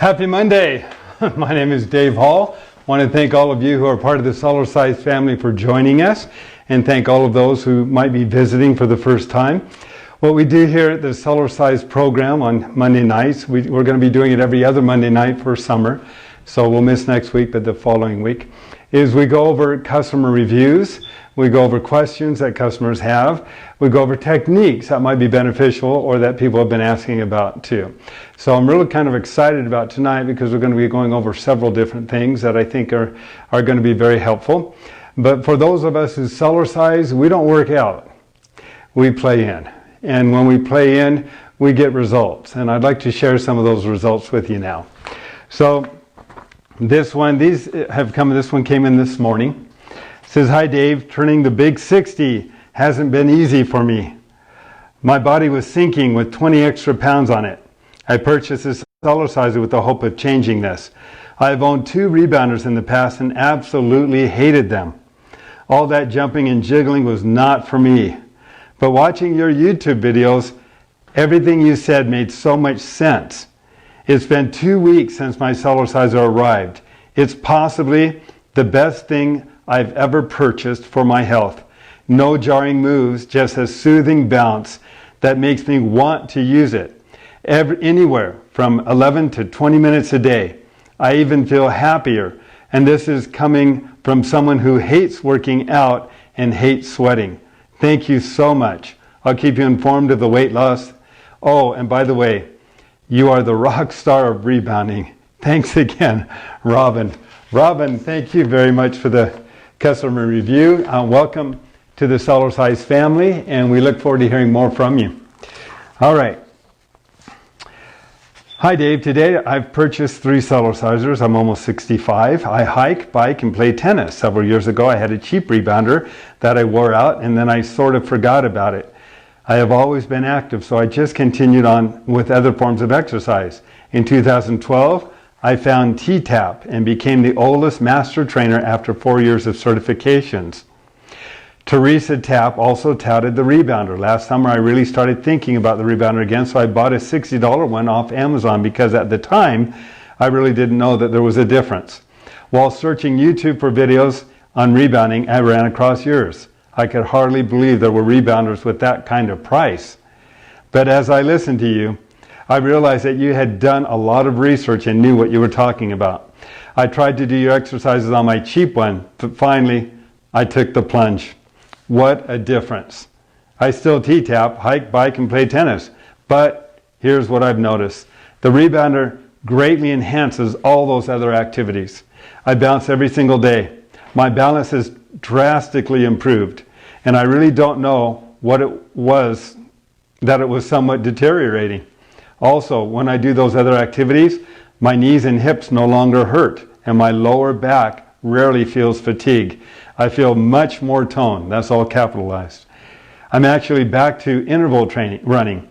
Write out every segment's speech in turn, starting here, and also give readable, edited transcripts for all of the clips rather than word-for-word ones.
Happy Monday. My name is Dave Hall. I want to thank all of you who are part of the Cellercise family for joining us, and thank all of those who might be visiting for the first time. What we do here at the Cellercise program on Monday nights, we're going to be doing it every other Monday night for summer, so we'll miss next week, but the following week, is we go over customer reviews, we go over questions that customers have, we go over techniques that might be beneficial or that people have been asking about too. So I'm really kind of excited about tonight because we're going to be going over several different things that I think are going to be very helpful. But for those of us who Cellercise, we don't work out, we play in. And when we play in, we get results. And I'd like to share some of those results with you now. So this one came in this morning. It says, "Hi Dave, turning the big 60 hasn't been easy for me. My body was sinking with 20 extra pounds on it. I purchased this Cellerciser with the hope of changing this. I've owned 2 Rebounders in the past and absolutely hated them. All that jumping and jiggling was not for me. But watching your YouTube videos, everything you said made so much sense. It's been 2 weeks since my Cellerciser arrived. It's possibly the best thing I've ever purchased for my health. No jarring moves, just a soothing bounce that makes me want to use it. Anywhere from 11 to 20 minutes a day. I even feel happier, and this is coming from someone who hates working out and hates sweating. Thank you so much. I'll keep you informed of the weight loss. Oh, and by the way, you are the rock star of rebounding. Thanks again, Robin." Robin, thank you very much for the customer review. Welcome to the Cellercise family, and we look forward to hearing more from you. All right. "Hi Dave, today I've purchased 3 Cellercisers. I'm almost 65. I hike, bike, and play tennis. Several years ago I had a cheap rebounder that I wore out, and then I sort of forgot about it. I have always been active, so I just continued on with other forms of exercise. In 2012, I found T-Tap and became the oldest master trainer after 4 years of certifications. Teresa Tapp also touted the rebounder. Last summer I really started thinking about the rebounder again, so I bought a $60 one off Amazon because at the time I really didn't know that there was a difference. While searching YouTube for videos on rebounding, I ran across yours. I could hardly believe there were rebounders with that kind of price. But as I listened to you, I realized that you had done a lot of research and knew what you were talking about. I tried to do your exercises on my cheap one, but finally I took the plunge. What a difference. I still T-tap, hike, bike, and play tennis. But here's what I've noticed. The rebounder greatly enhances all those other activities. I bounce every single day. My balance has drastically improved, and I really don't know what it was, that it was somewhat deteriorating. Also, when I do those other activities, my knees and hips no longer hurt, and my lower back rarely feels fatigue. I feel much more toned." That's all capitalized. "I'm actually back to interval training, running,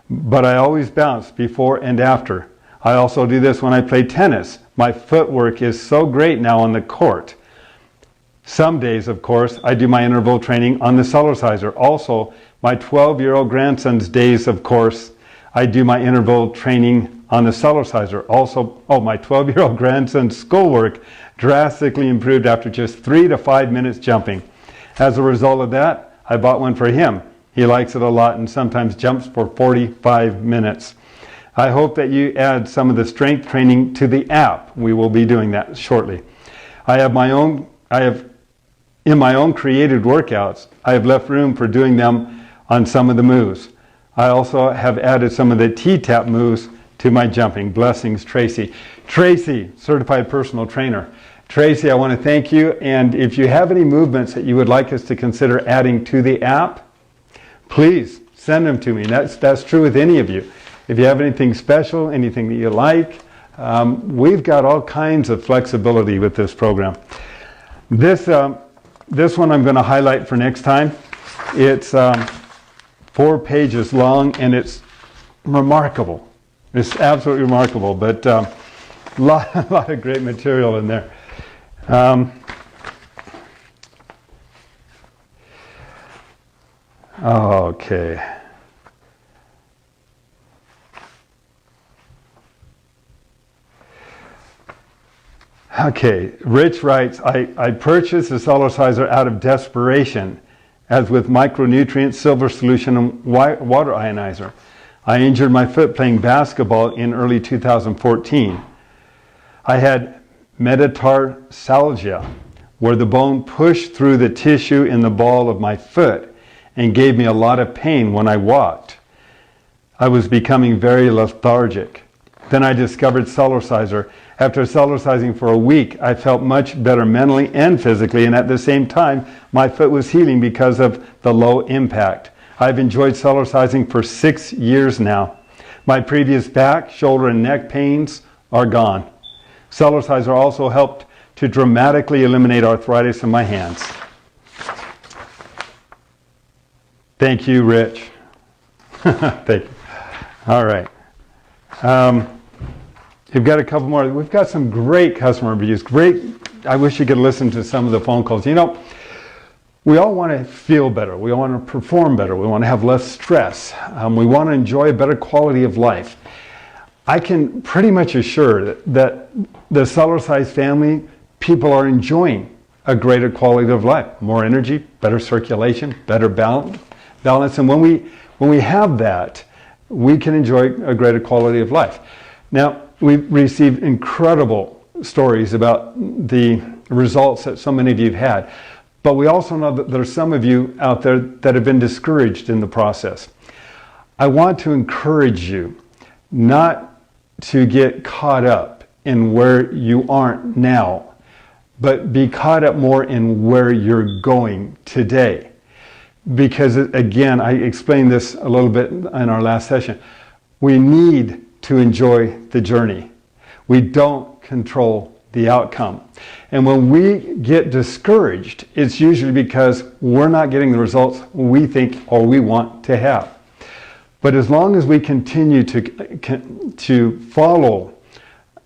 but I always bounce before and after. I also do this when I play tennis. My footwork is so great now on the court. Some days, of course, I do my interval training on the Cellerciser. Also, my 12-year-old grandson's days, of course, I do my interval training on the Cellerciser. Also, my 12-year-old grandson's schoolwork drastically improved after just 3 to 5 minutes jumping. As a result of that, I bought one for him. He likes it a lot and sometimes jumps for 45 minutes. I hope that you add some of the strength training to the app. We will be doing that shortly. In my own created workouts, I have left room for doing them on some of the moves. I also have added some of the T-Tap moves to my jumping. Blessings, Tracy." Tracy, certified personal trainer. Tracy, I want to thank you, and if you have any movements that you would like us to consider adding to the app, please send them to me. That's true with any of you. If you have anything special, anything that you like, we've got all kinds of flexibility with this program. This one I'm going to highlight for next time. It's 4 pages long, and it's remarkable. It's absolutely remarkable, but a lot of great material in there. Okay. Okay, Rich writes, I purchased the Cellerciser out of desperation, as with micronutrients, silver solution, and water ionizer. I injured my foot playing basketball in early 2014. I had metatarsalgia, where the bone pushed through the tissue in the ball of my foot and gave me a lot of pain when I walked. I was becoming very lethargic. Then I discovered Cellerciser. After Cellercising for a week, I felt much better mentally and physically, and at the same time, my foot was healing because of the low impact. I've enjoyed Cellercising for 6 years now. My previous back, shoulder, and neck pains are gone. Cellerciser also helped to dramatically eliminate arthritis in my hands. Thank you, Rich. Thank you. All right. We've got a couple more. We've got some great customer reviews. Great. I wish you could listen to some of the phone calls. You know, we all want to feel better. We all want to perform better. We want to have less stress. We want to enjoy a better quality of life. I can pretty much assure that the Cellercise family, people are enjoying a greater quality of life. More energy, better circulation, better balance. And when we have that, we can enjoy a greater quality of life. Now, we've received incredible stories about the results that so many of you have had. But we also know that there's some of you out there that have been discouraged in the process. I want to encourage you not to get caught up in where you aren't now, but be caught up more in where you're going today. Because again, I explained this a little bit in our last session. We need to enjoy the journey. We don't control the outcome. And when we get discouraged, it's usually because we're not getting the results we think or we want to have. But as long as we continue to follow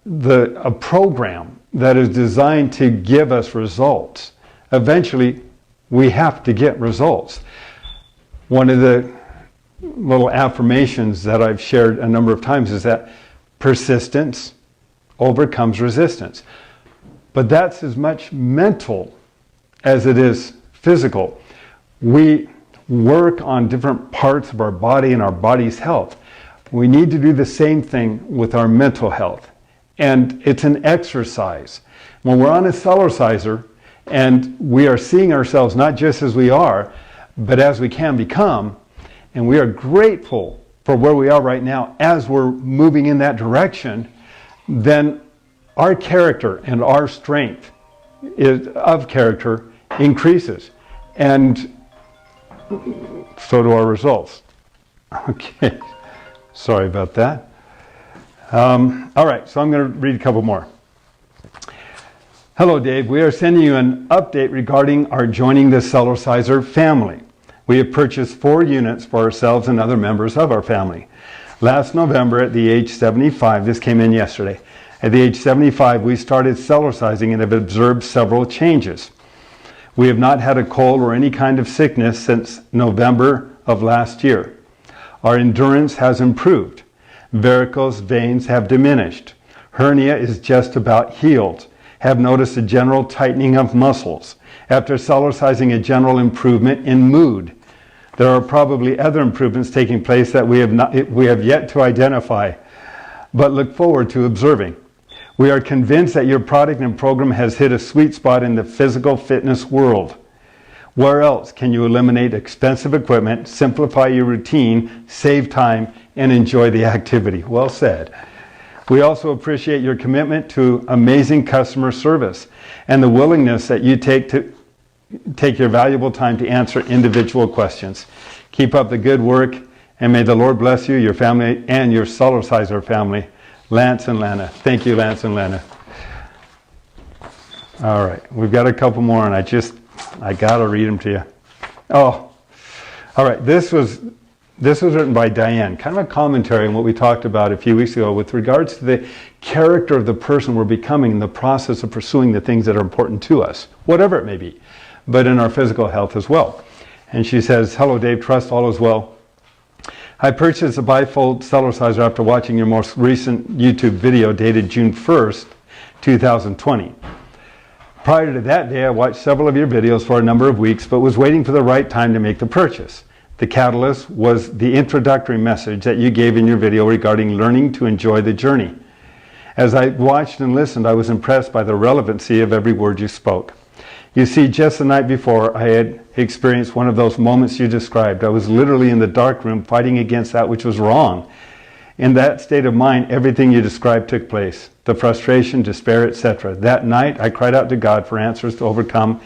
a program that is designed to give us results, eventually we have to get results. One of the little affirmations that I've shared a number of times is that persistence overcomes resistance. But that's as much mental as it is physical. We work on different parts of our body and our body's health. We need to do the same thing with our mental health. And it's an exercise. When we're on a Cellerciser and we are seeing ourselves not just as we are, but as we can become, and we are grateful for where we are right now as we're moving in that direction, then our character and our strength of character increases. And so do our results. Okay, sorry about that. All right, so I'm going to read a couple more. Hello, Dave. We are sending you an update regarding our joining the Cellerciser family. We have purchased 4 units for ourselves and other members of our family. Last November, at the age 75, this came in yesterday, at the age 75, we started Cellercising and have observed several changes. We have not had a cold or any kind of sickness since November of last year. Our endurance has improved. Varicose veins have diminished. Hernia is just about healed. Have noticed a general tightening of muscles. After Cellercising, a general improvement in mood. There are probably other improvements taking place that we have yet to identify, but look forward to observing. We are convinced that your product and program has hit a sweet spot in the physical fitness world. Where else can you eliminate expensive equipment, simplify your routine, save time, and enjoy the activity? Well said. We also appreciate your commitment to amazing customer service and the willingness that you take your valuable time to answer individual questions. Keep up the good work, and may the Lord bless you, your family, and your Cellerciser family. Lance and Lana. Thank you, Lance and Lana. All right, we've got a couple more, and I got to read them to you. Oh, all right, this was written by Diane, kind of a commentary on what we talked about a few weeks ago with regards to the character of the person we're becoming in the process of pursuing the things that are important to us, whatever it may be, but in our physical health as well. And she says, hello Dave, trust all is well. I purchased a bifold Cellerciser after watching your most recent YouTube video dated June 1st, 2020. Prior to that day, I watched several of your videos for a number of weeks, but was waiting for the right time to make the purchase. The catalyst was the introductory message that you gave in your video regarding learning to enjoy the journey. As I watched and listened, I was impressed by the relevancy of every word you spoke. You see, just the night before, I had experienced one of those moments you described. I was literally in the dark room fighting against that which was wrong. In that state of mind, everything you described took place. The frustration, despair, etc. That night, I cried out to God for answers to overcome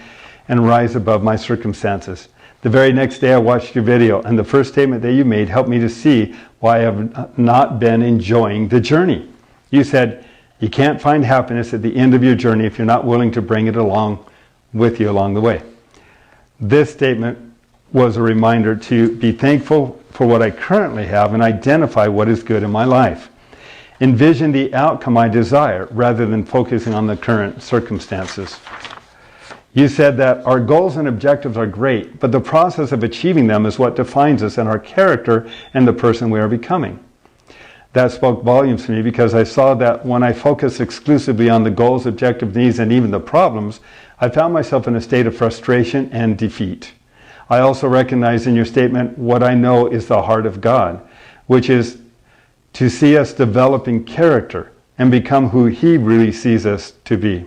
and rise above my circumstances. The very next day, I watched your video, and the first statement that you made helped me to see why I have not been enjoying the journey. You said, you can't find happiness at the end of your journey if you're not willing to bring it along with you along the way. This statement was a reminder to be thankful for what I currently have and identify what is good in my life. Envision the outcome I desire rather than focusing on the current circumstances. You said that our goals and objectives are great, but the process of achieving them is what defines us and our character and the person we are becoming. That spoke volumes to me because I saw that when I focused exclusively on the goals, objectives, needs, and even the problems, I found myself in a state of frustration and defeat. I also recognized in your statement what I know is the heart of God, which is to see us developing character and become who He really sees us to be.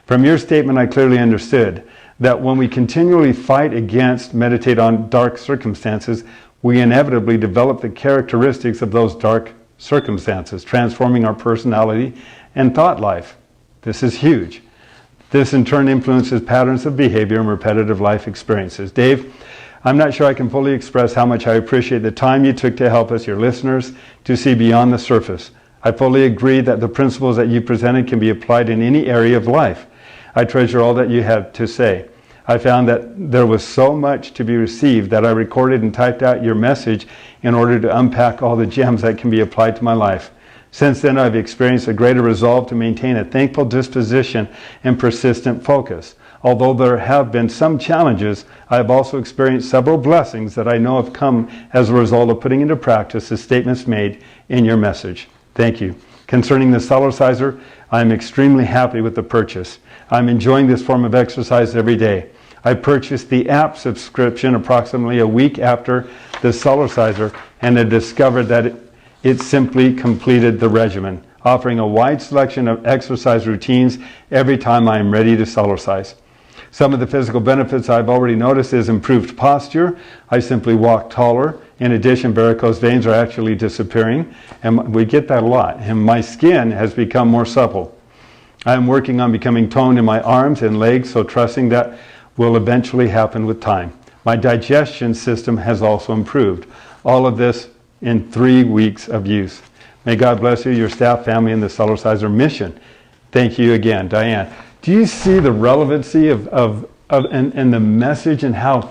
From your statement, I clearly understood that when we continually fight against, meditate on dark circumstances, we inevitably develop the characteristics of those dark circumstances, transforming our personality and thought life. This is huge. This in turn influences patterns of behavior and repetitive life experiences. Dave, I'm not sure I can fully express how much I appreciate the time you took to help us, your listeners, to see beyond the surface. I fully agree that the principles that you presented can be applied in any area of life. I treasure all that you had to say. I found that there was so much to be received that I recorded and typed out your message in order to unpack all the gems that can be applied to my life. Since then, I've experienced a greater resolve to maintain a thankful disposition and persistent focus. Although there have been some challenges, I have also experienced several blessings that I know have come as a result of putting into practice the statements made in your message. Thank you. Concerning the Cellerciser, I am extremely happy with the purchase. I'm enjoying this form of exercise every day. I purchased the app subscription approximately a week after the Cellerciser and had discovered that it simply completed the regimen, offering a wide selection of exercise routines every time I am ready to Cellercise. Some of the physical benefits I've already noticed is improved posture. I simply walk taller. In addition, varicose veins are actually disappearing, and we get that a lot. And my skin has become more supple. I am working on becoming toned in my arms and legs, so trusting that will eventually happen with time. My digestion system has also improved. All of this in 3 weeks of use. May God bless you, your staff, family, and the Cellerciser mission. Thank you again, Diane. Do you see the relevancy of the message and how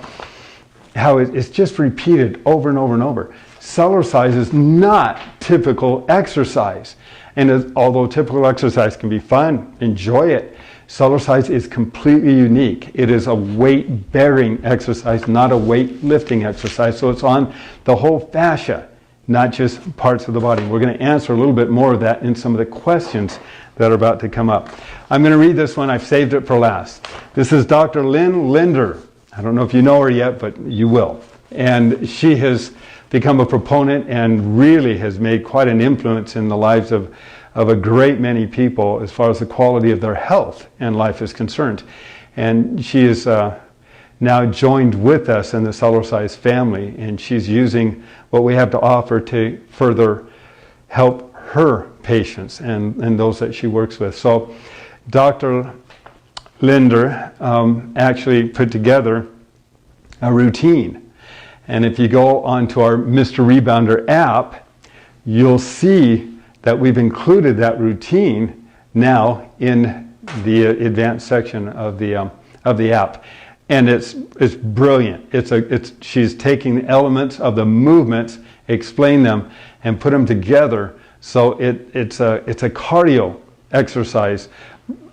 it's just repeated over and over and over? Cellercise is not typical exercise. And although typical exercise can be fun, enjoy it, Cellercise is completely unique. It is a weight-bearing exercise, not a weight-lifting exercise. So it's on the whole fascia, not just parts of the body. We're going to answer a little bit more of that in some of the questions that are about to come up. I'm going to read this one. I've saved it for last. This is Dr. Lynn Linder. I don't know if you know her yet, but you will. And she has become a proponent and really has made quite an influence in the lives of a great many people as far as the quality of their health and life is concerned. And she is now joined with us in the Cellercise family, and she's using what we have to offer to further help her patients and those that she works with. So Dr. Linder actually put together a routine. And if you go onto our Mr. Rebounder app, you'll see that we've included that routine now in the advanced section of the app. And it's brilliant. She's taking the elements of the movements, explain them, and put them together. So it's a cardio exercise,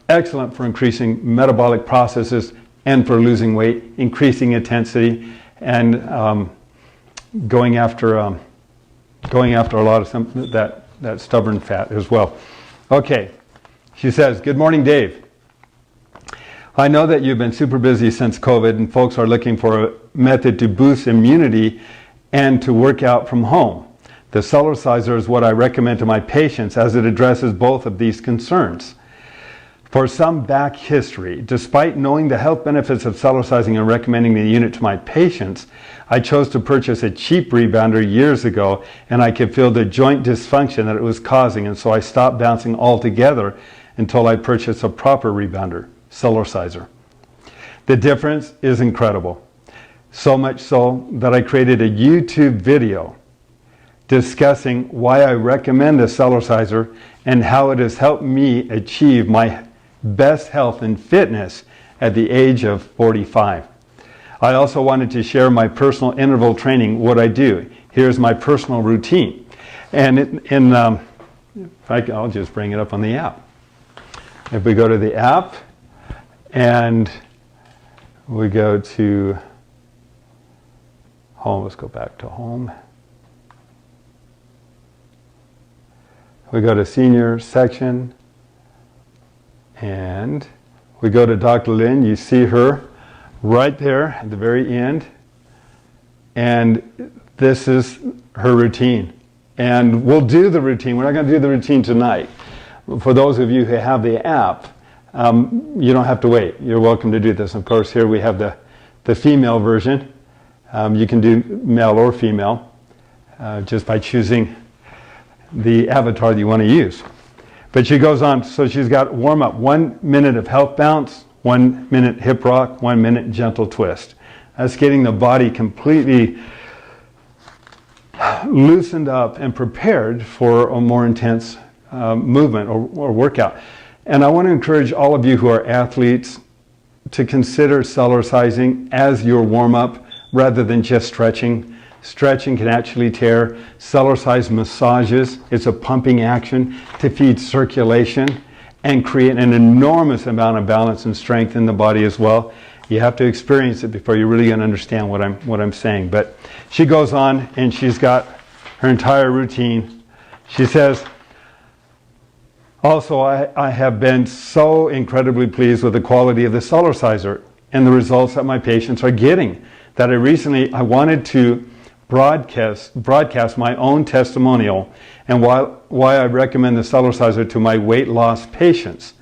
excellent for increasing metabolic processes and for losing weight, increasing intensity, and going after a lot of that stubborn fat as well. Okay, She says, "Good morning, Dave. I know that you've been super busy since COVID and folks are looking for a method to boost immunity and to work out from home. The Cellerciser is what I recommend to my patients as it addresses both of these concerns. For some back history, despite knowing the health benefits of Cellercising and recommending the unit to my patients, I chose to purchase a cheap rebounder years ago, and I could feel the joint dysfunction that it was causing, and so I stopped bouncing altogether until I purchased a proper rebounder, Cellerciser. The difference is incredible. So much so that I created a YouTube video discussing why I recommend the Cellerciser and how it has helped me achieve my best health and fitness at the age of 45. I also wanted to share my personal interval training, what I do. Here's my personal routine. And I'll just bring it up on the app. If we go to the app and we go to home, let's go back to home. We go to senior section and we go to Dr. Lynn. You see her right there at the very end. And this is her routine. And we'll do the routine. We're not going to do the routine tonight. For those of you who have the app, you don't have to wait. You're welcome to do this. Of course, here we have the female version. You can do male or female just by choosing the avatar that you want to use. But she goes on, so she's got warm up, 1 minute of health bounce, 1 minute hip rock, 1 minute gentle twist. That's getting the body completely loosened up and prepared for a more intense movement or workout. And I want to encourage all of you who are athletes to consider Cellercising as your warm up rather than just stretching. Stretching can actually tear. Cellercise massages. It's a pumping action to feed circulation and create an enormous amount of balance and strength in the body as well. You have to experience it before you're really going to understand what I'm saying. But she goes on and she's got her entire routine. She says, also, I have been so incredibly pleased with the quality of the Cellerciser and the results that my patients are getting that I wanted to broadcast my own testimonial and why I recommend the Cellerciser to my weight loss patients.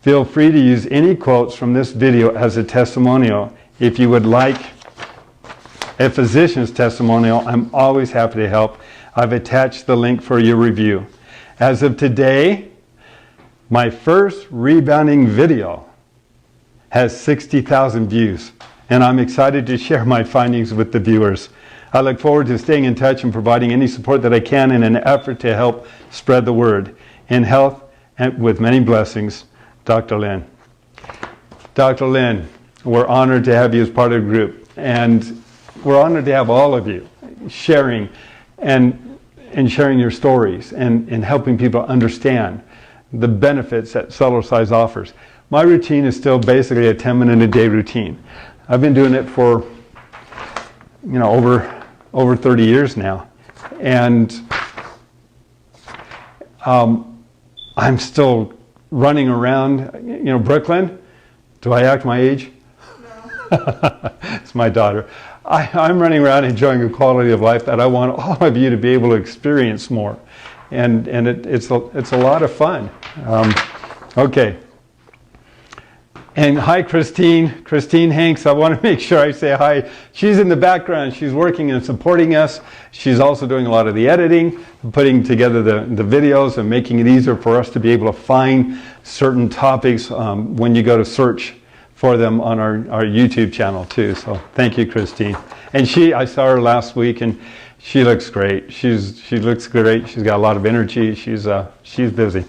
Feel free to use any quotes from this video as a testimonial. If you would like a physician's testimonial, I'm always happy to help. I've attached the link for your review. As of today, my first rebounding video has 60,000 views, and I'm excited to share my findings with the viewers. I look forward to staying in touch and providing any support that I can in an effort to help spread the word. In health and with many blessings, Dr. Lynn. Dr. Lynn, we're honored to have you as part of the group, and we're honored to have all of you sharing and sharing your stories and helping people understand the benefits that Cellercise offers. My routine is still basically a 10-minute-a-day routine. I've been doing it for over 30 years now, and I'm still running around. Brooklyn, do I act my age? No. It's my daughter. I'm running around enjoying a quality of life that I want all of you to be able to experience more, and it's a lot of fun. Okay. And hi, Christine Hanks. I want to make sure I say hi. She's in the background. She's working and supporting us. She's also doing a lot of the editing, putting together the videos and making it easier for us to be able to find certain topics when you go to search for them on our YouTube channel too. So thank you, Christine. And I saw her last week and she looks great. She looks great. She's got a lot of energy. She's busy.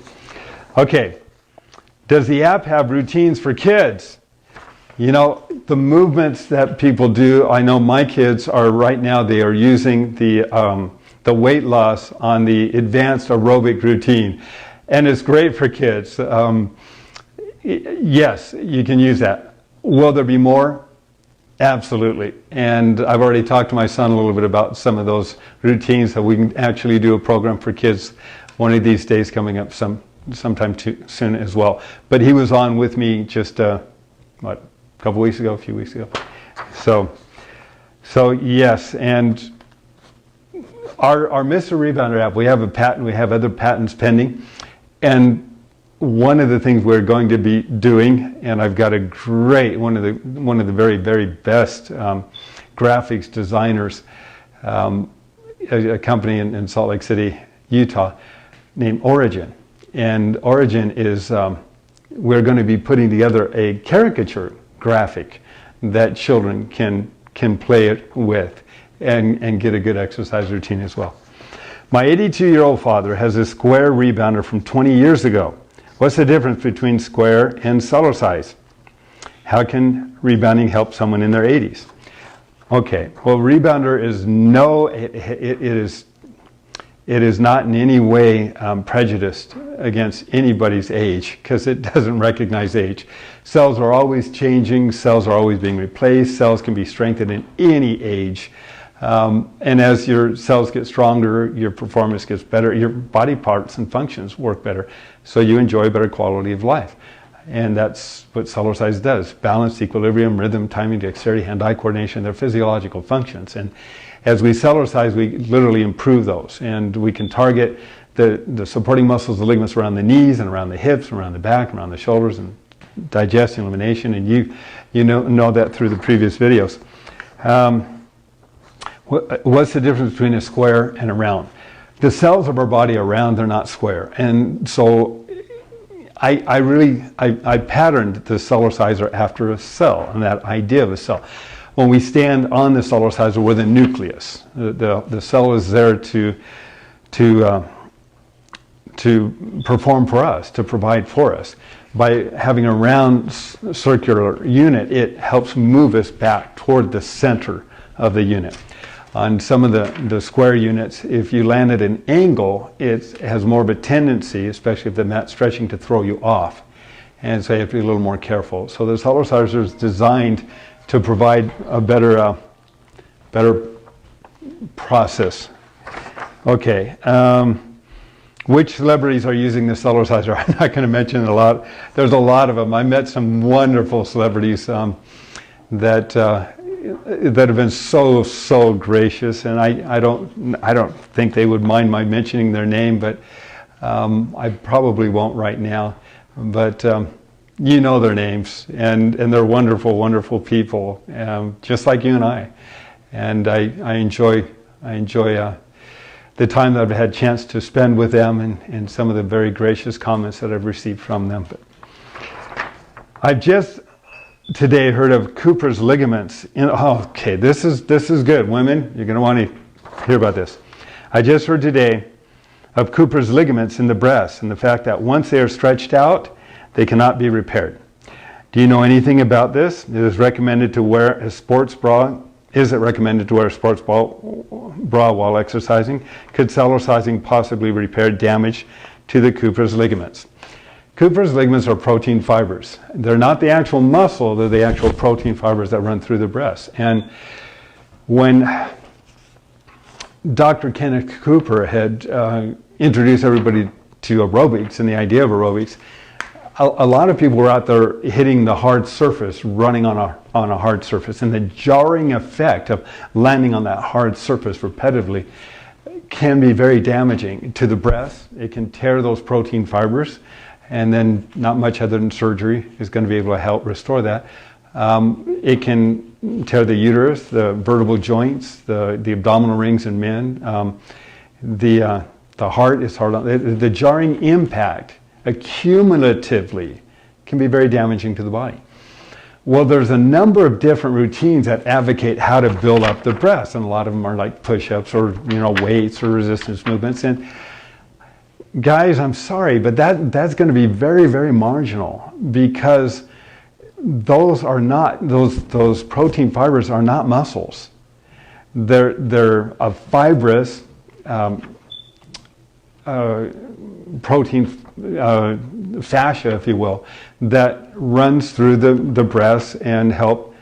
Okay. Does the app have routines for kids? The movements that people do, I know my kids are right now, they are using the weight loss on the advanced aerobic routine. And it's great for kids. Yes, you can use that. Will there be more? Absolutely. And I've already talked to my son a little bit about some of those routines that we can actually do a program for kids one of these days coming up sometime soon as well. But he was on with me just a few weeks ago. So yes, and our Mr. Rebounder app, we have a patent, we have other patents pending, and one of the things we're going to be doing, and I've got a great one of the very, very best graphics designers, a company in Salt Lake City, Utah, named Origin. And Origin is, we're going to be putting together a caricature graphic that children can play it with and get a good exercise routine as well. My 82-year-old father has a square rebounder from 20 years ago. What's the difference between square and Cellercise? How can rebounding help someone in their 80s? Okay, well, rebounder is it is not in any way prejudiced against anybody's age, because it doesn't recognize age. Cells are always changing, cells are always being replaced, cells can be strengthened in any age. And as your cells get stronger, your performance gets better, your body parts and functions work better, so you enjoy a better quality of life. And that's what Cellercise does. Balance, equilibrium, rhythm, timing, dexterity, hand-eye coordination, they're physiological functions. And as we Cellercise, we literally improve those. And we can target the supporting muscles, the ligaments around the knees and around the hips, and around the back, and around the shoulders, and digestion, elimination, and you know that through the previous videos. What's the difference between a square and a round? The cells of our body are round, they're not square. And so I patterned the Cellerciser after a cell, and that idea of a cell. When we stand on the Cellerciser, we're the nucleus. The cell is there to perform for us, to provide for us. By having a round circular unit, it helps move us back toward the center of the unit. On some of the square units, if you land at an angle, it has more of a tendency, especially if the mat's stretching, to throw you off. And so you have to be a little more careful. So the Cellerciser is designed to provide a better process. Okay, which celebrities are using the Cellerciser? I'm not going to mention a lot. There's a lot of them. I met some wonderful celebrities that have been so gracious, and I don't think they would mind my mentioning their name, but I probably won't right now. But you know their names, and they're wonderful people, just like you and I. And I enjoy the time that I've had a chance to spend with them, and some of the very gracious comments that I've received from them. But I've just today heard of Cooper's ligaments. Okay, this is good. Women, you're going to want to hear about this. I just heard today of Cooper's ligaments in the breast, and the fact that once they are stretched out, they cannot be repaired. Do you know anything about this? It is recommended to wear a sports bra. Is it recommended to wear a sports bra while exercising? Could Cellercising possibly repair damage to the Cooper's ligaments? Cooper's ligaments are protein fibers. They're not the actual muscle, they're the actual protein fibers that run through the breast. And when Dr. Kenneth Cooper had introduced everybody to aerobics and the idea of aerobics, a lot of people were out there hitting the hard surface, running on a hard surface, and the jarring effect of landing on that hard surface repetitively can be very damaging to the breast. It can tear those protein fibers, and then not much other than surgery is going to be able to help restore that. It can tear the uterus, the vertebral joints, the abdominal rings in men. The heart is hard on. The jarring impact accumulatively can be very damaging to the body. Well, there's a number of different routines that advocate how to build up the breast, and a lot of them are like push-ups or weights or resistance movements. And guys, I'm sorry, but that's going to be very marginal, because those protein fibers are not muscles. They're a fibrous protein fascia, if you will, that runs through the breasts and help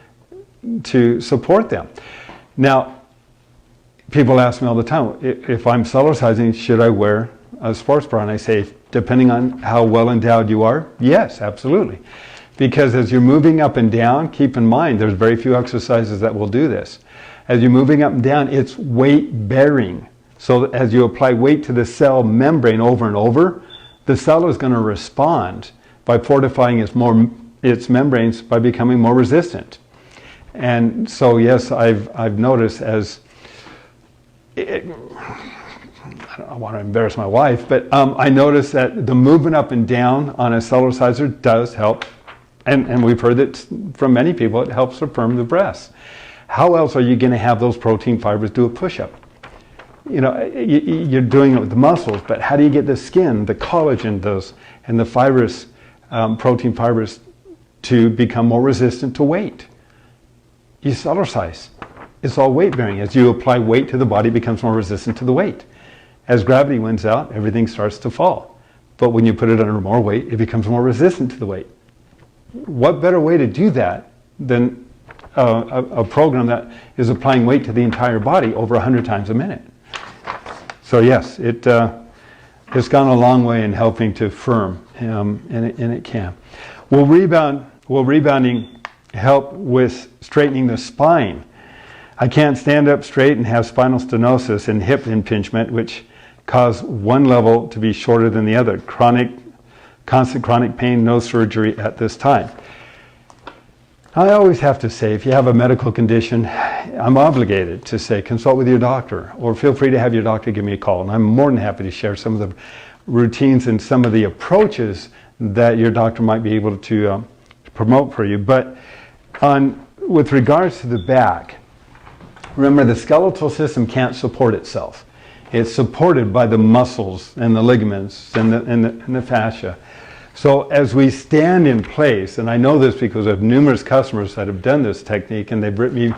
to support them. Now, people ask me all the time, if I'm Cellercising, should I wear a sports bra? And I say, depending on how well endowed you are? Yes, absolutely. Because as you're moving up and down, keep in mind, there's very few exercises that will do this. As you're moving up and down, it's weight bearing. So as you apply weight to the cell membrane over and over, the cell is going to respond by fortifying its membranes by becoming more resistant. And so yes, I've noticed as, I don't want to embarrass my wife, but I noticed that the movement up and down on a Cellerciser does help. And we've heard that from many people, it helps affirm the breasts. How else are you going to have those protein fibers do a push-up? You know, you're doing it with the muscles, but how do you get the skin, the collagen, and the fibrous protein fibers to become more resistant to weight? You Cellercise. It's all weight bearing. As you apply weight to the body, it becomes more resistant to the weight. As gravity wins out, everything starts to fall. But when you put it under more weight, it becomes more resistant to the weight. What better way to do that than a program that is applying weight to the entire body over 100 times a minute? So yes, it's gone a long way in helping to firm, and it can. Will rebounding help with straightening the spine? I can't stand up straight and have spinal stenosis and hip impingement, which cause one level to be shorter than the other. Constant chronic pain, no surgery at this time. I always have to say, if you have a medical condition, I'm obligated to say, consult with your doctor, or feel free to have your doctor give me a call. And I'm more than happy to share some of the routines and some of the approaches that your doctor might be able to promote for you. But with regards to the back, remember the skeletal system can't support itself. It's supported by the muscles and the ligaments and the fascia. So as we stand in place, and I know this because I have numerous customers that have done this technique, and they've written me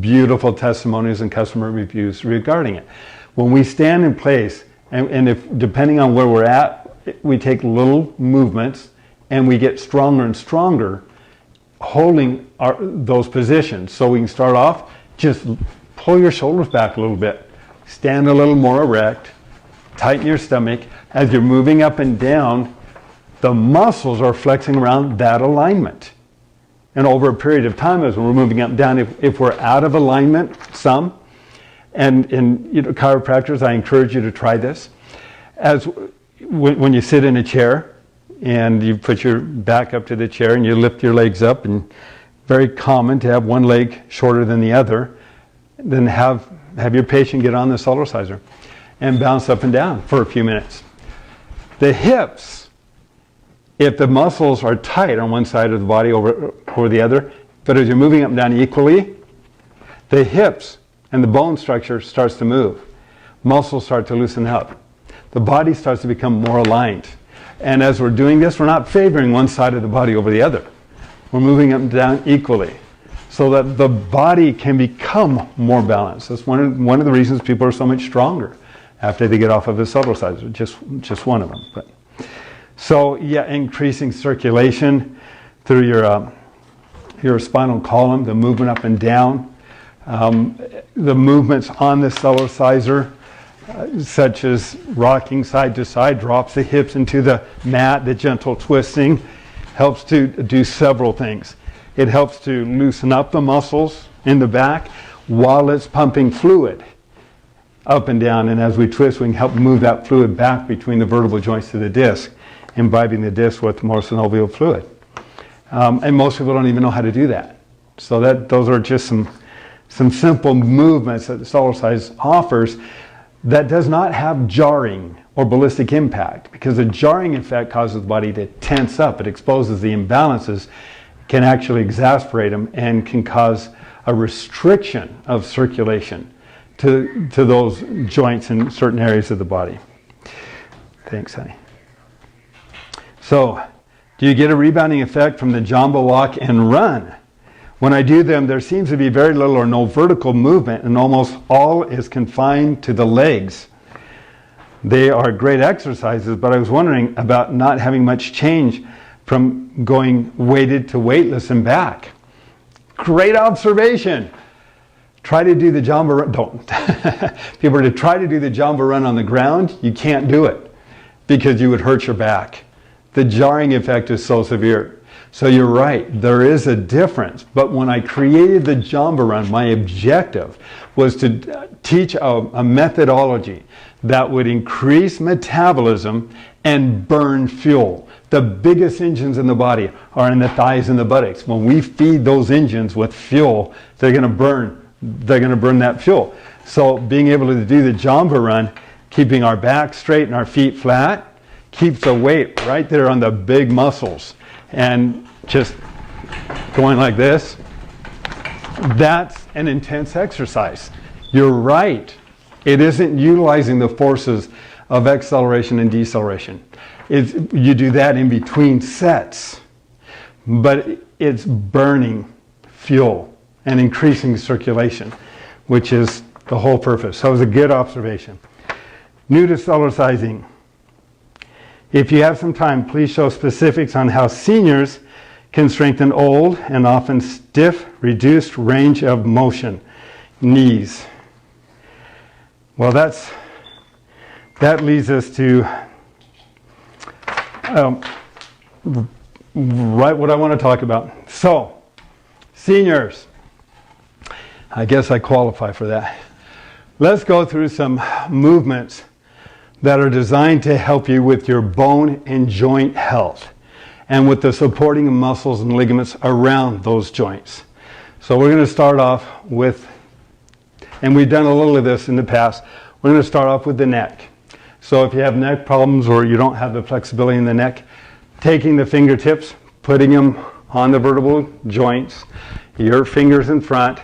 beautiful testimonials and customer reviews regarding it. When we stand in place, and if depending on where we're at, we take little movements, and we get stronger and stronger holding those positions. So we can start off, just pull your shoulders back a little bit, stand a little more erect, tighten your stomach. As you're moving up and down, the muscles are flexing around that alignment. And over a period of time, as we're moving up and down, if we're out of alignment, and chiropractors, I encourage you to try this. When you sit in a chair and you put your back up to the chair and you lift your legs up, and very common to have one leg shorter than the other, then have your patient get on the Cellerciser and bounce up and down for a few minutes. The hips, if the muscles are tight on one side of the body over the other, but as you're moving up and down equally, the hips and the bone structure starts to move. Muscles start to loosen up. The body starts to become more aligned. And as we're doing this, we're not favoring one side of the body over the other. We're moving up and down equally, so that the body can become more balanced. That's one of the reasons people are so much stronger after they get off of a Cellerciser, just one of them. So yeah, increasing circulation through your spinal column, the movement up and down, the movements on the Cellerciser, such as rocking side to side, drops the hips into the mat, the gentle twisting, helps to do several things. It helps to loosen up the muscles in the back while it's pumping fluid up and down. And as we twist, we can help move that fluid back between the vertebral joints to the disc, imbibing the disc with more synovial fluid. And most people don't even know how to do that. So those are just some simple movements that the Cellercise offers that does not have jarring or ballistic impact, because the jarring effect causes the body to tense up. It exposes the imbalances, can actually exasperate them, and can cause a restriction of circulation to those joints in certain areas of the body. Thanks, honey. So, do you get a rebounding effect from the Jamba walk and run? When I do them, there seems to be very little or no vertical movement, and almost all is confined to the legs. They are great exercises, but I was wondering about not having much change from going weighted to weightless and back. Great observation. Try to do the Jamba run. Don't. If you were to try to do the Jamba run on the ground, you can't do it, because you would hurt your back. The jarring effect is so severe. So you're right, there is a difference. But when I created the Jamba Run, my objective was to teach a methodology that would increase metabolism and burn fuel. The biggest engines in the body are in the thighs and the buttocks. When we feed those engines with fuel, they're going to burn that fuel. So being able to do the Jamba Run, keeping our back straight and our feet flat, keeps the weight right there on the big muscles. And just going like this, that's an intense exercise. You're right. It isn't utilizing the forces of acceleration and deceleration. You do that in between sets, but it's burning fuel and increasing circulation, which is the whole purpose. So it was a good observation. New to Cellercising. If you have some time, please show specifics on how seniors can strengthen old and often stiff, reduced range of motion knees. Well, that leads us to right what I want to talk about. So, seniors, I guess I qualify for that. Let's go through some movements that are designed to help you with your bone and joint health and with the supporting muscles and ligaments around those joints. So we're going to start off with, and we've done a little of this in the past, we're going to start off with the neck. So if you have neck problems or you don't have the flexibility in the neck, taking the fingertips, putting them on the vertebral joints, your fingers in front,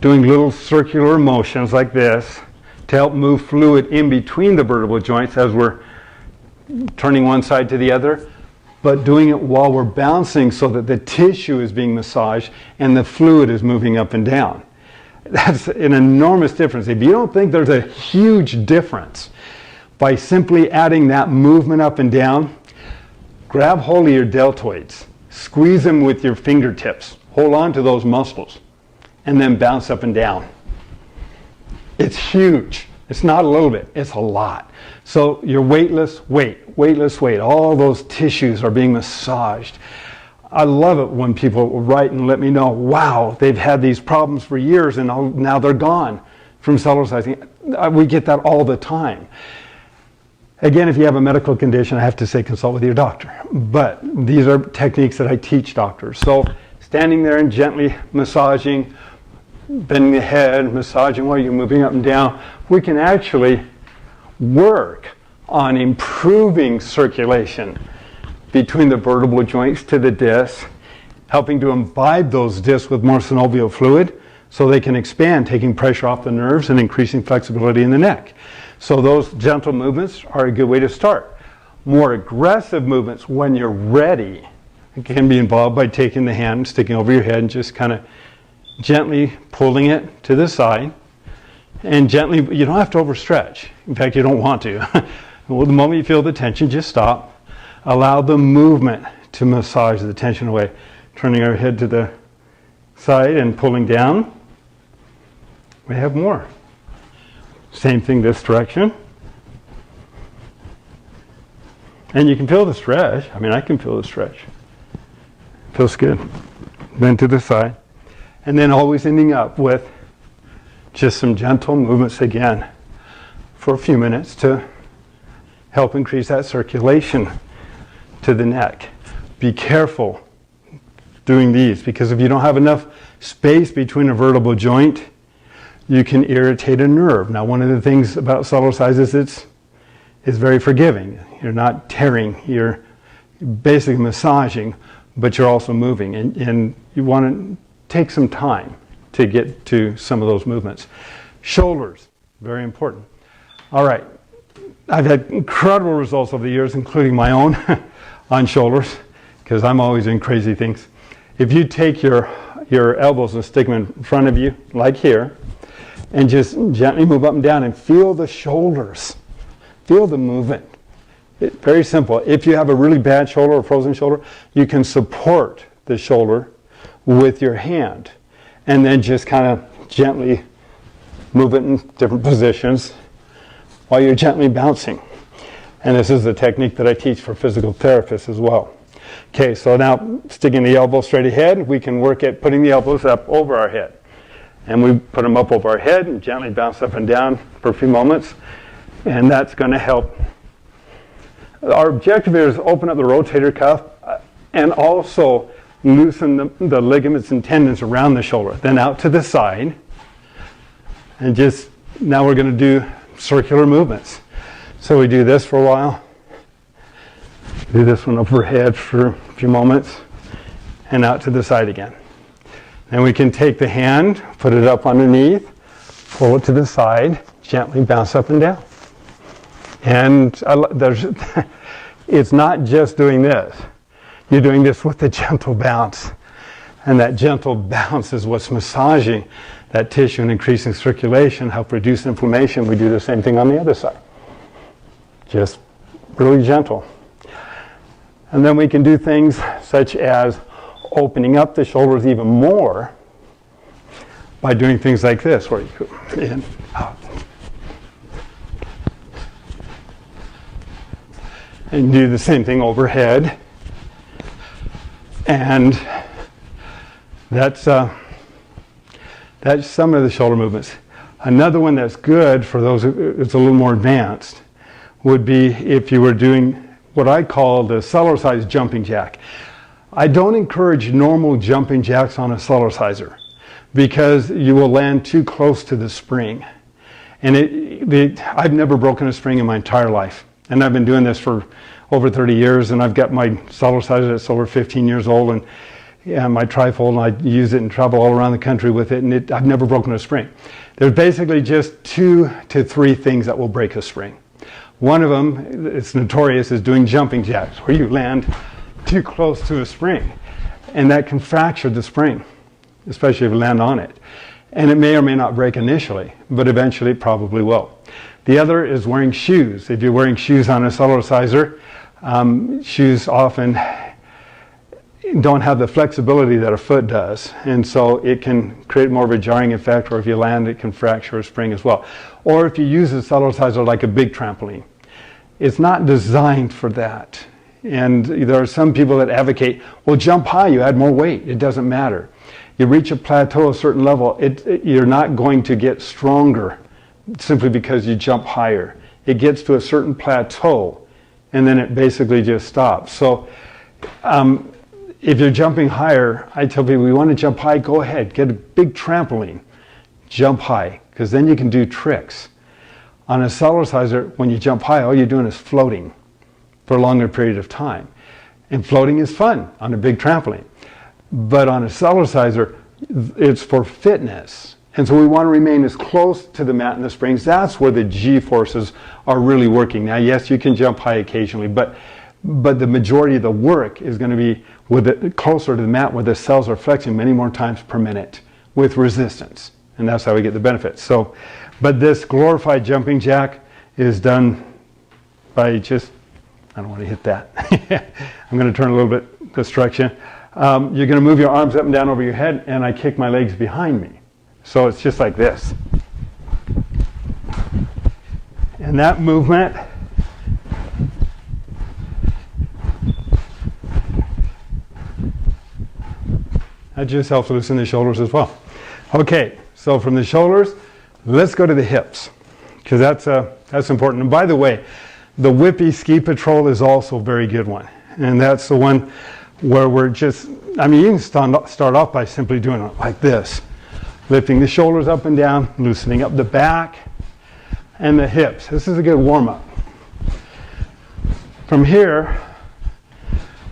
doing little circular motions like this to help move fluid in between the vertebral joints as we're turning one side to the other, but doing it while we're bouncing so that the tissue is being massaged and the fluid is moving up and down. That's an enormous difference. If you don't think there's a huge difference by simply adding that movement up and down, grab hold of your deltoids, squeeze them with your fingertips, hold on to those muscles, and then bounce up and down. It's huge. It's not a little bit, it's a lot. So your weightless weight, all those tissues are being massaged. I love it when people write and let me know, wow, they've had these problems for years and now they're gone from Cellercising. We get that all the time. Again, if you have a medical condition, I have to say consult with your doctor. But these are techniques that I teach doctors. So standing there and gently massaging, bending the head, massaging while you're moving up and down, we can actually work on improving circulation between the vertebral joints to the discs, helping to imbibe those discs with more synovial fluid so they can expand, taking pressure off the nerves and increasing flexibility in the neck. So those gentle movements are a good way to start. More aggressive movements, when you're ready, can be involved by taking the hand, sticking over your head and just kind of gently pulling it to the side, and gently, you don't have to overstretch. In fact, you don't want to. Well, the moment you feel the tension, just stop. Allow the movement to massage the tension away. Turning our head to the side and pulling down. We have more. Same thing this direction. And you can feel the stretch. I mean, I can feel the stretch. Feels good. Then to the side. And then always ending up with just some gentle movements again for a few minutes to help increase that circulation to the neck. Be careful doing these, because if you don't have enough space between a vertebral joint, you can irritate a nerve. Now, one of the things about Cellercise is it's very forgiving. You're not tearing, you're basically massaging, but you're also moving, and you want to take some time to get to some of those movements. Shoulders, very important. All right, I've had incredible results over the years, including my own on shoulders, because I'm always doing crazy things. If you take your elbows and stick them in front of you, like here, and just gently move up and down and feel the shoulders, feel the movement. Very simple. If you have a really bad shoulder or frozen shoulder, you can support the shoulder with your hand and then just kind of gently move it in different positions while you're gently bouncing. And this is a technique that I teach for physical therapists as well. Okay, so now sticking the elbow straight ahead, we can work at putting the elbows up over our head. And we put them up over our head and gently bounce up and down for a few moments. And that's going to help. Our objective here is open up the rotator cuff and also loosen the ligaments and tendons around the shoulder. Then out to the side. And just, now we're going to do circular movements. So we do this for a while. Do this one overhead for a few moments. And out to the side again. Then we can take the hand, put it up underneath, pull it to the side, gently bounce up and down. And it's not just doing this. You're doing this with a gentle bounce. And that gentle bounce is what's massaging that tissue and increasing circulation, help reduce inflammation. We do the same thing on the other side. Just really gentle. And then we can do things such as opening up the shoulders even more by doing things like this, where you go in, out. And do the same thing overhead. And that's some of the shoulder movements. Another one that's good for those it's a little more advanced would be if you were doing what I call the Cellercise jumping jack. I don't encourage normal jumping jacks on a Cellerciser because you will land too close to the spring. And I've never broken a spring in my entire life. And I've been doing this for over 30 years, and I've got my Cellerciser that's over 15 years old, and my trifold, and I use it and travel all around the country with it, and I've never broken a spring. There's basically just 2 to 3 things that will break a spring. One of them, it's notorious, is doing jumping jacks, where you land too close to a spring, and that can fracture the spring, especially if you land on it. And it may or may not break initially, but eventually it probably will. The other is wearing shoes. If you're wearing shoes on a Cellerciser, shoes often don't have the flexibility that a foot does, and so it can create more of a jarring effect, or if you land, it can fracture a spring as well. Or if you use a Cellerciser like a big trampoline. It's not designed for that. And there are some people that advocate, well, jump high, you add more weight, it doesn't matter. You reach a plateau, a certain level, you're not going to get stronger simply because you jump higher. It gets to a certain plateau, and then it basically just stops. So if you're jumping higher, I tell people, you want to jump high, go ahead, get a big trampoline, jump high, because then you can do tricks. On a Cellerciser, when you jump high, all you're doing is floating for a longer period of time. And floating is fun on a big trampoline. But on a Cellerciser, it's for fitness. And so we want to remain as close to the mat and the springs. That's where the G forces are really working. Now, yes, you can jump high occasionally, but the majority of the work is going to be closer to the mat, where the cells are flexing many more times per minute with resistance. And that's how we get the benefits. So, but this glorified jumping jack is done by just, I don't want to hit that. I'm going to turn a little bit this direction. You're going to move your arms up and down over your head, and I kick my legs behind me. So it's just like this. And that movement that just helps loosen the shoulders as well. Okay, so from the shoulders, let's go to the hips, because that's important. And by the way, the whippy ski patrol is also a very good one. And that's the one where we're just, I mean, you can start off by simply doing it like this. Lifting the shoulders up and down, loosening up the back and the hips. This is a good warm-up. From here,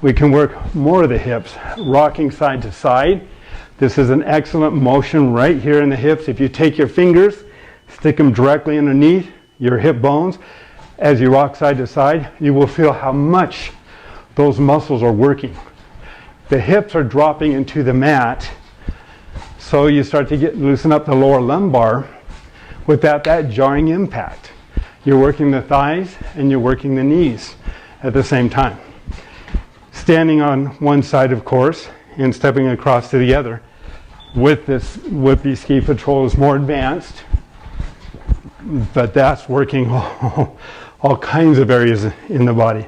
we can work more of the hips, rocking side to side. This is an excellent motion right here in the hips. If you take your fingers, stick them directly underneath your hip bones, as you rock side to side, you will feel how much those muscles are working. The hips are dropping into the mat, so you start to loosen up the lower lumbar without that jarring impact. You're working the thighs and you're working the knees at the same time. Standing on one side, of course, and stepping across to the other with this whippy ski patrol is more advanced, but that's working all kinds of areas in the body.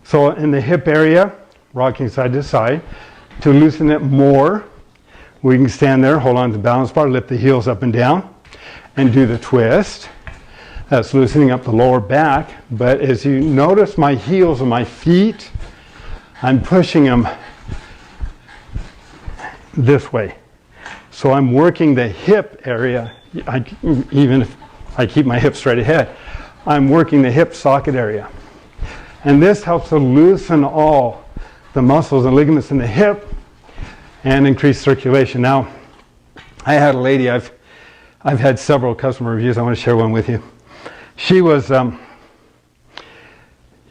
So in the hip area, rocking side to side. To loosen it more, we can stand there, hold on to the balance bar, lift the heels up and down, and do the twist. That's loosening up the lower back. But as you notice my heels and my feet, I'm pushing them this way. So I'm working the hip area. Even if I keep my hips straight ahead, I'm working the hip socket area. And this helps to loosen all the muscles and ligaments in the hip and increase circulation. Now, I had a lady, I've had several customer reviews. I want to share one with you. She was,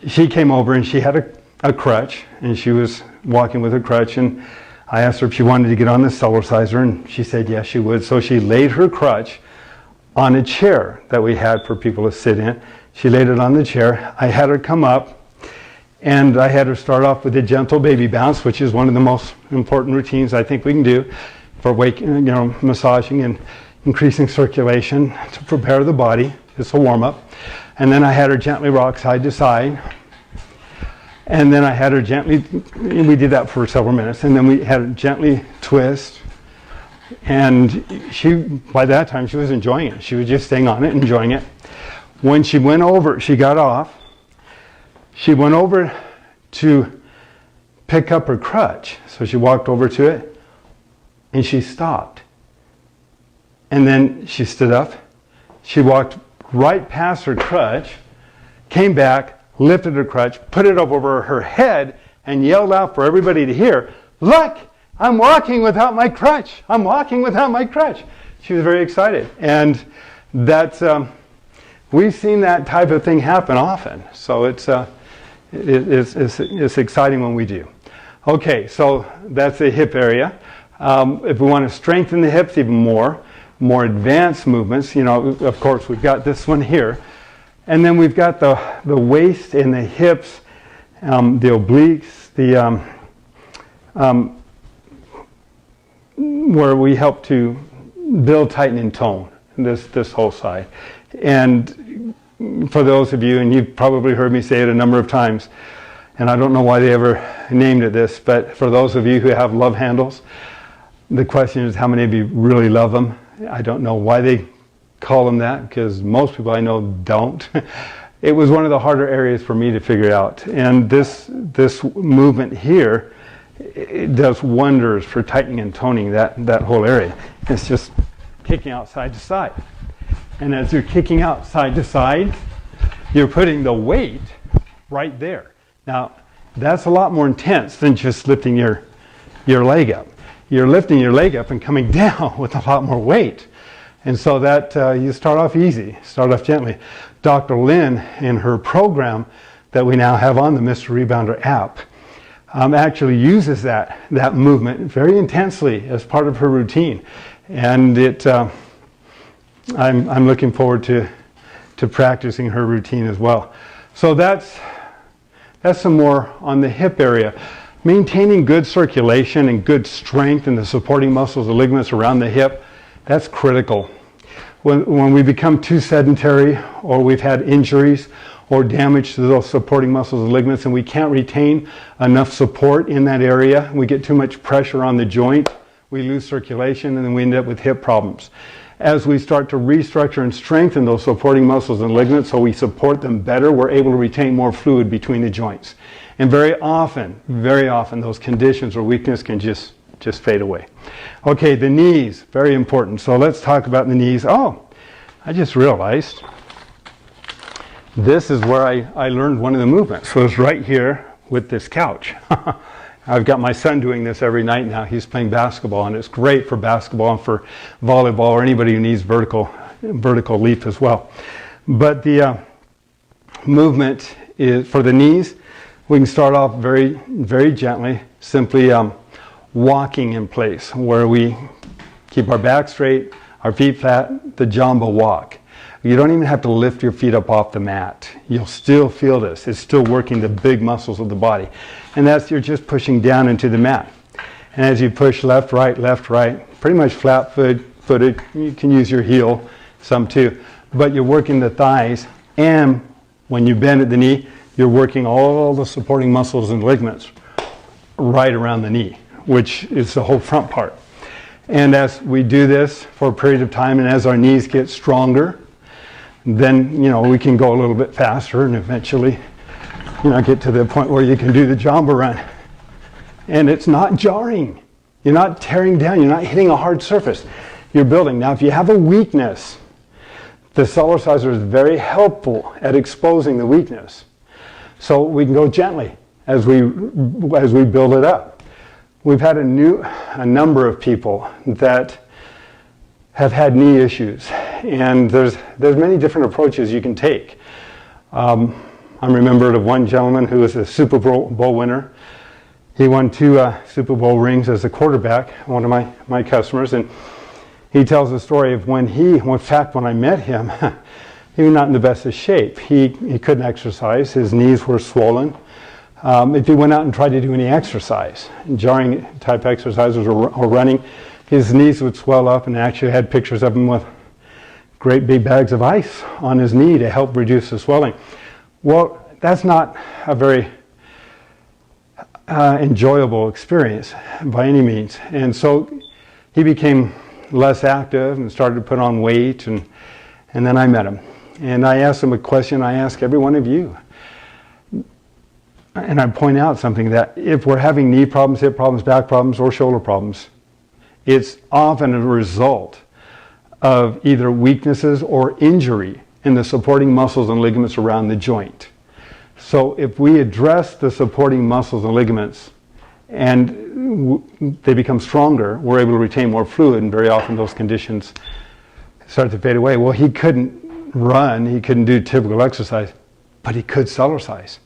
she came over and she had a crutch, and she was walking with a crutch, and I asked her if she wanted to get on the Cellerciser, and she said yes, she would. So she laid her crutch on a chair that we had for people to sit in. She laid it on the chair. I had her come up, and I had her start off with a gentle baby bounce, which is one of the most important routines I think we can do for massaging and increasing circulation to prepare the body. It's a warm-up. And then I had her gently rock side to side. And then I had her gently, we did that for several minutes, and then we had her gently twist. And she, by that time, she was enjoying it. She was just staying on it, enjoying it. When she went over, she got off. She went over to pick up her crutch. So she walked over to it, and she stopped. And then she stood up. She walked right past her crutch, came back, lifted her crutch, put it over her head, and yelled out for everybody to hear, "Look, I'm walking without my crutch. I'm walking without my crutch." She was very excited. And that's, we've seen that type of thing happen often. So it's exciting when we do. Okay, so that's the hip area. If we want to strengthen the hips even more advanced movements, of course, we've got this one here. And then we've got the waist and the hips, the obliques, where we help to build, tighten, and tone this whole side. And for those of you, and you've probably heard me say it a number of times, and I don't know why they ever named it this, but for those of you who have love handles, the question is how many of you really love them? I don't know why they call them that, because most people I know don't. It was one of the harder areas for me to figure out. And this movement here, it does wonders for tightening and toning that whole area. It's just kicking out side to side. And as you're kicking out side to side, you're putting the weight right there. Now, that's a lot more intense than just lifting your leg up. You're lifting your leg up and coming down with a lot more weight. And so that you start off easy, start off gently. Dr. Lynn, in her program that we now have on the Mr. Rebounder app, actually uses that movement very intensely as part of her routine. And I'm looking forward to practicing her routine as well. So that's some more on the hip area. Maintaining good circulation and good strength in the supporting muscles and ligaments around the hip, that's critical. When we become too sedentary, or we've had injuries or damage to those supporting muscles and ligaments, and we can't retain enough support in that area, we get too much pressure on the joint, we lose circulation, and then we end up with hip problems. As we start to restructure and strengthen those supporting muscles and ligaments so we support them better, we're able to retain more fluid between the joints. And very often, those conditions or weakness can just fade away. Okay, the knees, very important. So let's talk about the knees. Oh, I just realized this is where I learned one of the movements. So it's right here with this couch. I've got my son doing this every night now. He's playing basketball, and it's great for basketball and for volleyball or anybody who needs vertical leap as well. But the movement is for the knees. We can start off very, very gently, simply walking in place, where we keep our back straight, our feet flat, the Jamba walk. You don't even have to lift your feet up off the mat. You'll still feel this. It's still working the big muscles of the body. And that's, you're just pushing down into the mat. And as you push left, right, pretty much flat-footed, you can use your heel, some too, but you're working the thighs and When you bend at the knee, you're working all the supporting muscles and ligaments right around the knee, which is the whole front part. And as we do this for a period of time, and as our knees get stronger, then, we can go a little bit faster and eventually, get to the point where you can do the Jamba run. And it's not jarring. You're not tearing down. You're not hitting a hard surface. You're building. Now, if you have a weakness, the Cellerciser is very helpful at exposing the weakness. So we can go gently as we build it up. We've had a number of people that have had knee issues, and there's many different approaches you can take. I'm remembered of one gentleman who was a Super Bowl winner. He won 2 Super Bowl rings as a quarterback, one of my customers, and he tells the story of when I met him, he was not in the best of shape. He couldn't exercise. His knees were swollen. If he went out and tried to do any exercise, jarring type exercises or running, his knees would swell up, and I actually had pictures of him with great big bags of ice on his knee to help reduce the swelling. Well, that's not a very enjoyable experience by any means. And so he became less active and started to put on weight, and then I met him. And I asked him a question I ask every one of you. And I point out something, that if we're having knee problems, hip problems, back problems, or shoulder problems, it's often a result of either weaknesses or injury in the supporting muscles and ligaments around the joint. So if we address the supporting muscles and ligaments and they become stronger, we're able to retain more fluid, and very often those conditions start to fade away. Well, he couldn't run, he couldn't do typical exercise, but he could Cellercise.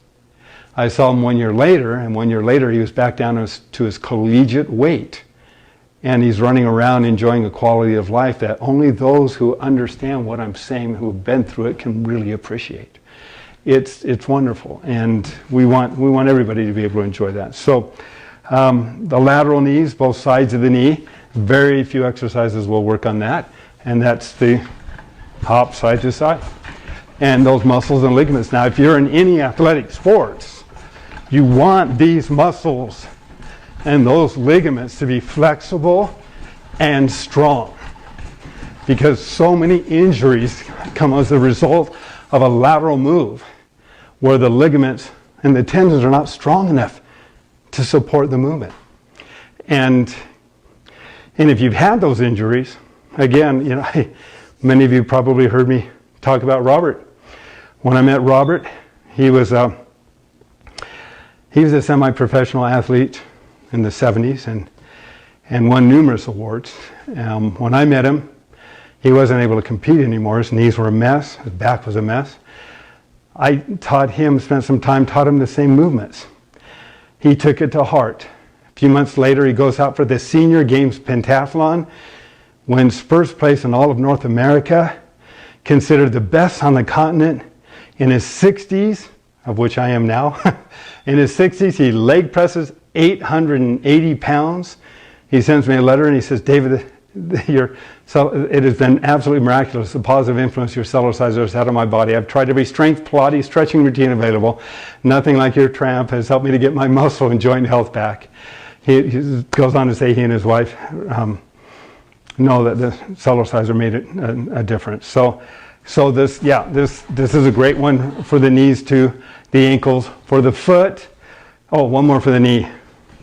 I saw him 1 year later, and 1 year later he was back down to his collegiate weight. And he's running around enjoying a quality of life that only those who understand what I'm saying, who have been through it, can really appreciate. It's wonderful, and we want everybody to be able to enjoy that. So the lateral knees, both sides of the knee, very few exercises will work on that, and that's the hop side to side. And those muscles and ligaments. Now, if you're in any athletic sports, you want these muscles and those ligaments to be flexible and strong, because so many injuries come as a result of a lateral move where the ligaments and the tendons are not strong enough to support the movement. And if you've had those injuries, again, many of you probably heard me talk about Robert. When I met Robert, he was a semi-professional athlete in the 70s and won numerous awards. When I met him, he wasn't able to compete anymore. His knees were a mess. His back was a mess. I spent some time, taught him the same movements. He took it to heart. A few months later, he goes out for the Senior Games Pentathlon, wins first place in all of North America, considered the best on the continent. In his 60s, of which I am now, in his 60s, he leg presses 880 pounds. He sends me a letter and he says, David, it has been absolutely miraculous, the positive influence your Cellerciser has had on my body. I've tried every strength, Pilates, stretching routine available. Nothing like your tramp has helped me to get my muscle and joint health back. He goes on to say he and his wife know that the Cellerciser made a difference. So this is a great one for the knees too, the ankles, for the foot. Oh, one more for the knee.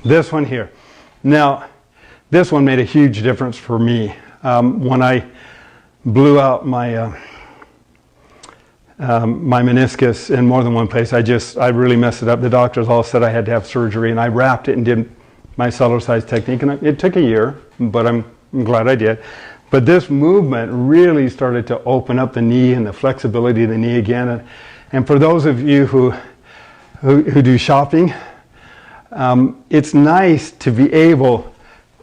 This one here. Now, this one made a huge difference for me. When I blew out my meniscus in more than one place, I really messed it up. The doctors all said I had to have surgery, and I wrapped it and did my Cellercise technique. And it took a year, but I'm glad I did. But this movement really started to open up the knee and the flexibility of the knee again. And for those of you who do shopping, it's nice to be able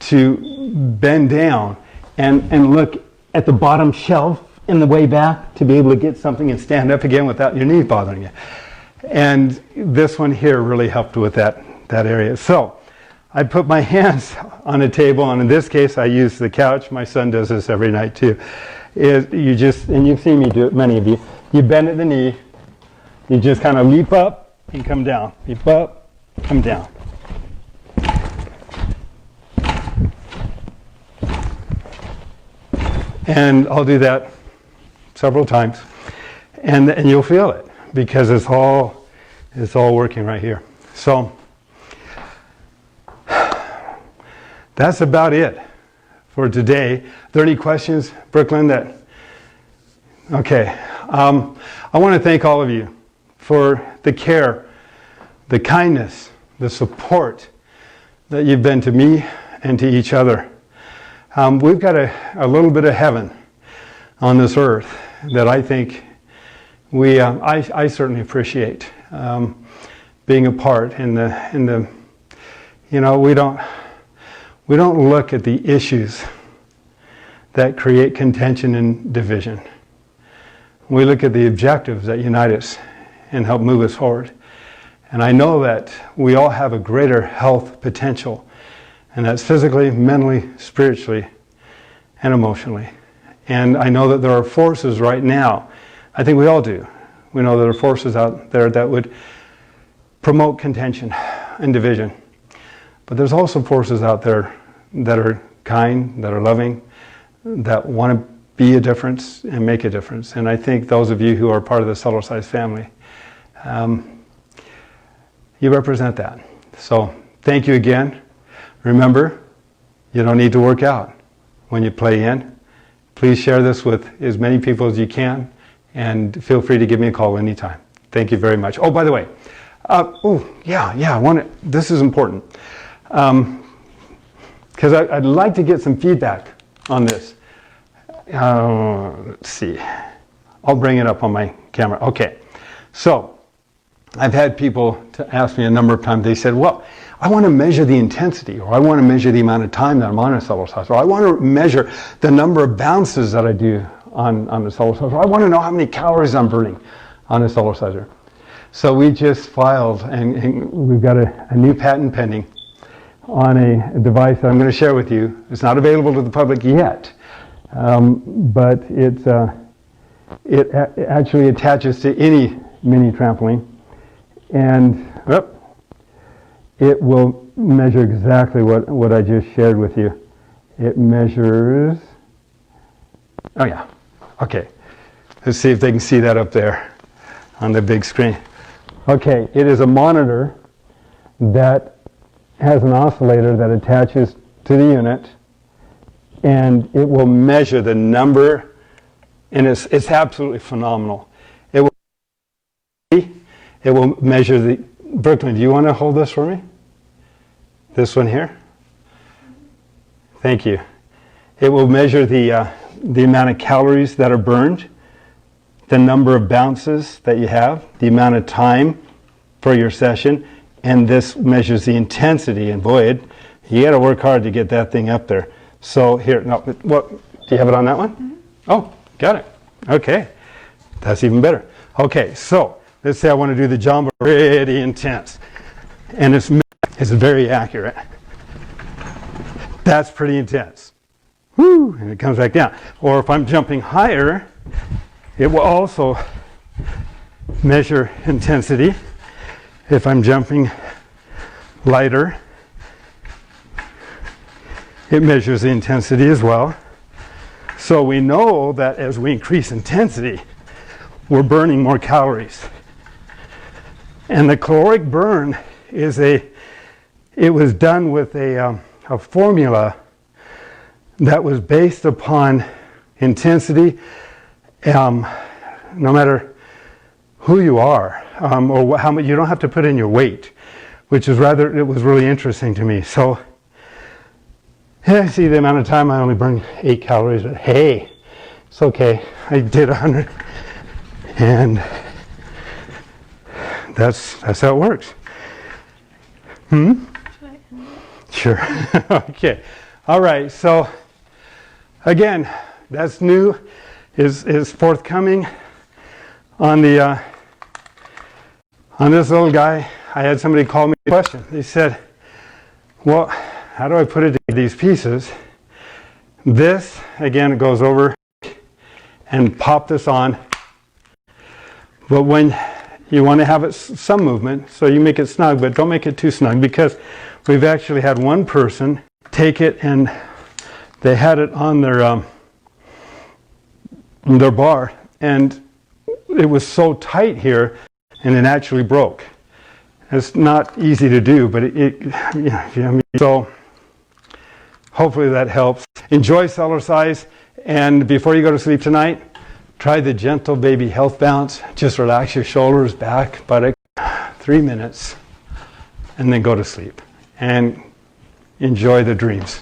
to bend down and look at the bottom shelf in the way back to be able to get something and stand up again without your knees bothering you. And this one here really helped with that area. So I put my hands on a table, and in this case I use the couch. My son does this every night too. And you've seen me do it, many of you. You bend at the knee, You just kind of leap up and come down. Leap up, come down. And I'll do that several times. And you'll feel it because it's all working right here. So that's about it for today. Are there any questions, Brooklyn? Okay. I want to thank all of you for the care, the kindness, the support that you've been to me and to each other. We've got a little bit of heaven on this earth that I think I certainly appreciate being a part in the we don't look at the issues that create contention and division. We look at the objectives that unite us and help move us forward. And I know that we all have a greater health potential, and that's physically, mentally, spiritually, and emotionally. And I know that there are forces right now, I think we all do. We know there are forces out there that would promote contention and division. But there's also forces out there that are kind, that are loving, that want to be a difference and make a difference. And I think those of you who are part of the Cellercise family, you represent that. So thank you again. Remember, you don't need to work out when you play in. Please share this with as many people as you can, and feel free to give me a call anytime. Thank you very much. Oh, by the way, this is important, because I'd like to get some feedback on this. Let's see. I'll bring it up on my camera. Okay. So I've had people to ask me a number of times. They said, well, I want to measure the intensity, or I want to measure the amount of time that I'm on a Cellerciser, or I want to measure the number of bounces that I do on the Cellerciser, or I want to know how many calories I'm burning on a Cellerciser. So we just filed, and we've got a new patent pending on a device that I'm going to share with you. It's not available to the public yet, but it actually attaches to any mini trampoline, and it will measure exactly what I just shared with you. It measures, oh yeah, okay. Let's see if they can see that up there on the big screen. Okay, it is a monitor that has an oscillator that attaches to the unit, and it will measure the number, and it's absolutely phenomenal. It will measure the, Brooklyn, do you want to hold this for me? This one here? Thank you. It will measure the amount of calories that are burned, the number of bounces that you have, the amount of time for your session, and this measures the intensity. And boy, you got to work hard to get that thing up there. So here, no, what? Do you have it on that one? Mm-hmm. Oh, got it. Okay, that's even better. Okay, so let's say I want to do the jump pretty intense, and it's very accurate. That's pretty intense. Woo! And it comes back down. Or if I'm jumping higher, it will also measure intensity. If I'm jumping lighter, it measures the intensity as well. So we know that as we increase intensity, we're burning more calories. And the caloric burn is it was done with a formula that was based upon intensity, no matter who you are, or how much. You don't have to put in your weight, which is it was really interesting to me. So, yeah, see the amount of time I only burned 8 calories, but hey, it's okay. I did 100, and that's how it works. Sure. Okay. All right. So again, that's new, is forthcoming on the on this little guy. I had somebody call me a question. They said, "Well, how do I put it together, these pieces?" This again, it goes over and pop this on. But when You want to have it some movement, so you make it snug, but don't make it too snug, because we've actually had one person take it and they had it on their bar, and it was so tight here, and it actually broke. It's not easy to do, but so hopefully that helps. Enjoy Cellercise, and before you go to sleep tonight, try the gentle baby health bounce. Just relax your shoulders, back, buttock, 3 minutes, and then go to sleep and enjoy the dreams.